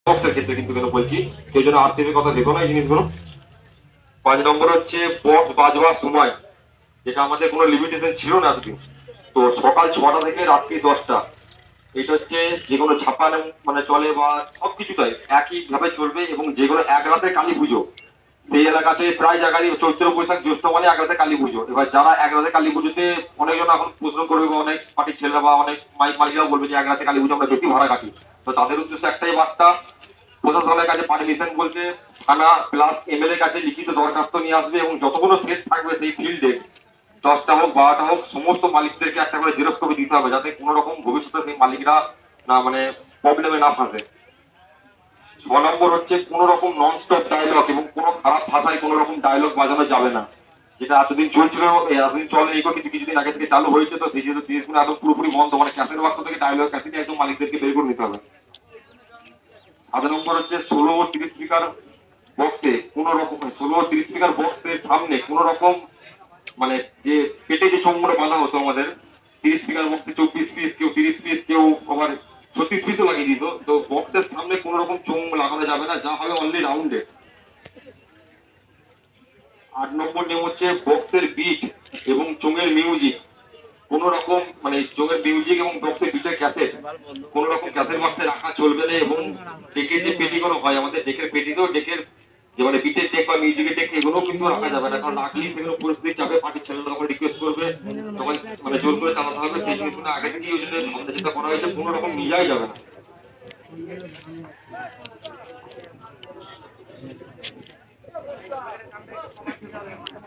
বক্সের ক্ষেত্রে কিন্তু কেন বলছি, সেই জন্য আরসিবির কথা দেখো না এই জিনিসগুলো। 5 নম্বর হচ্ছে বক্স বাজবার সময়, যেটা আমাদের কোনো লিমিটেশন ছিল না এতদিন। তো সকাল 6টা থেকে রাত্রি 10টা, এটা হচ্ছে যে কোনো ছাপানো মানে চলে বা সবকিছুটাই একই ভাবে চলবে। এবং যেগুলো এক রাতে কালী পুজো, সেই এলাকাতে প্রায় জায়গায় চৈত্র বৈশাখ জ্যৈষ্ঠ মানে এক রাতে কালী পুজো। এবার যারা এক রাতে কালী পুজোতে, অনেকজন এখন প্রশ্ন করবে বা অনেক পার্টির ছেলেরা বা অনেক মালিকরাও বলবে যে এক রাতে কালী পুজো আমরা বেশি ভাড়া কাটি। তো তাদের উদ্দেশ্যে একটাই বার্তা, প্রশাসনের কাছে পারমিশন বলতে থানা প্লাস এমএলএ কাছে লিখিত দরখাস্ত নিয়ে আসবে এবং যতগুলো সেট থাকবে সেই ফিল্ডে 10টা হোক 12টা হোক সমস্ত মালিকদেরকে একটা করে জেরক্স কপি দিতে হবে, যাতে কোনো রকম ভবিষ্যতে সেই মালিকরা না মানে প্রবলেমে না ফাঁসে। 6 নম্বর হচ্ছে কোনো রকম নন স্টপ ডায়লগ এবং কোনো খারাপ ভাষায় কোনো রকম ডায়লগ বাজানো যাবে না। যেটা এতদিন চলছিল, এতদিন চলে এই কিন্তু কিছুদিন আগে থেকে চালু হয়েছে। তো সেই জন্য জিনিসগুলো একদম পুরোপুরি বন্ধ, মানে ক্যাসেট বাক্স থেকে ডায়লগ ক্যাসেটে একদম মালিকদেরকে বের করে নিতে হবে। 7 নম্বর হচ্ছে 16 ও 30 স্পিকার বক্সে কোন রকম 16 ও 30 স্পিকার বক্সের সামনে কোন রকম মানে যে পেটে যে চোঙগুলো বাঁধা হতো আমাদের 30 স্পিকার বক্সে 24 পিস, কেউ 30 পিস, কেউ আবার 36 পিসও লাগিয়ে দিত। তো বক্সের সামনে কোন রকম চোঙ লাগানো যাবে না, যা হবে অনলি রাউন্ডে। 8 নম্বর নিয়ম হচ্ছে বক্সের বিট এবং চোঙের মিউজিক কোন রকম মানে চোঙের মিউজিক এবং বক্সের বিটের ক্যাসেট কোন রকম ক্যাসেট বক্সে রাখা চলবে না। এবং ডেকের যে পেটিগুলো হয় আমাদের, ডেকের পেটিতেও ডেকের যে মানে বিটের ডেক বা মিউজিকের ডেক এগুলো কিন্তু রাখা যাবে না, কারণ রাখলেই সেগুলো পরিস্থিতি চাপে পার্টির ছেলেরা তখন রিকোয়েস্ট করবে, তখন মানে জোর করে চালাতে হবে। সেই জিনিসগুলো আগে থেকেই ওই জন্য আমাদের যেটা করা হয়েছে, কোনো রকম নিয়ে যাওয়াই যাবে না।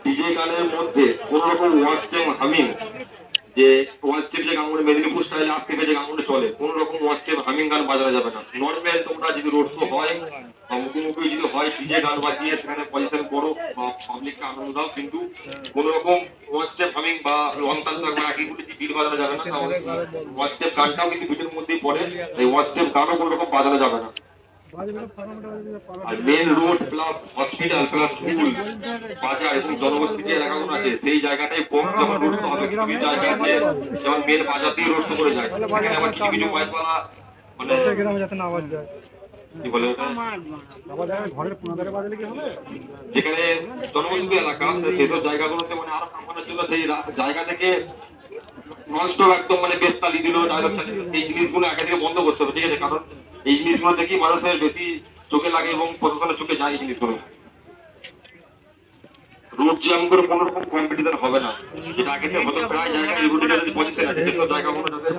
ডিজে গানের মধ্যে কোন রকম ওয়াচ টাইম হামিং, যে ওয়াচ টেপ যে গানগুলো মেদিনীপুর স্টাইলে আজ থেকে যে গানগুলো চলে, কোন রকম ওয়াচ টেপ হামিং গান বাজানো যাবে না। নর্মাল তোমরা যদি রোড শো হয় বা মুখোমুখি যদি হয়, ডিজে গান বাজিয়ে সেখানে পজিশন করো বা পাবলিককে আনন্দ দাও, কিন্তু কোন রকম ওয়াচ টেপ হামিং বা লং তান্ত্রিক বা একই গুলি বিট বাজানো যাবে না। ওয়াচ টেপ গানটাও কিন্তু বিটের মধ্যেই পড়ে, এই ওয়াচ টেপ গানও কোন রকম বাজানো যাবে না। আর main road plus hospital plus school বাজার এবং জনবসতি যে এলাকাগুলো আছে, সেই জায়গাটাই বক্স যখন রোড শো হবে, কিছু কিছু জায়গা আছে যেমন মেন বাজার দিয়ে রোড শো করে যায়, সেখানে আবার কিছু কিছু মাইকওয়ালা মানে কি বলে ওটা, যেখানে জনবসতি এলাকা সেসব জায়গাগুলোতে মানে আরো সামনের জন্য সেই জায়গা থেকে ননস্টপ একদম মানে বেশ চালিয়ে দিল, ডায়লগ চালিয়ে দিল। এই জিনিসগুলো আগে থেকে বন্ধ করতে হবে, ঠিক আছে? কারণ এই জিনিসগুলো দেখি মানুষের বেশি চোখে লাগে এবং প্রশাসনের চোখে যায় এই জিনিসগুলো। রোড জ্যাম করে কোনো রকম কম্পিটিশন হবে না, যেটা আগে থেকে হতো প্রায় জায়গায় পজিশন আছে, যেসব জায়গাগুলো যাদের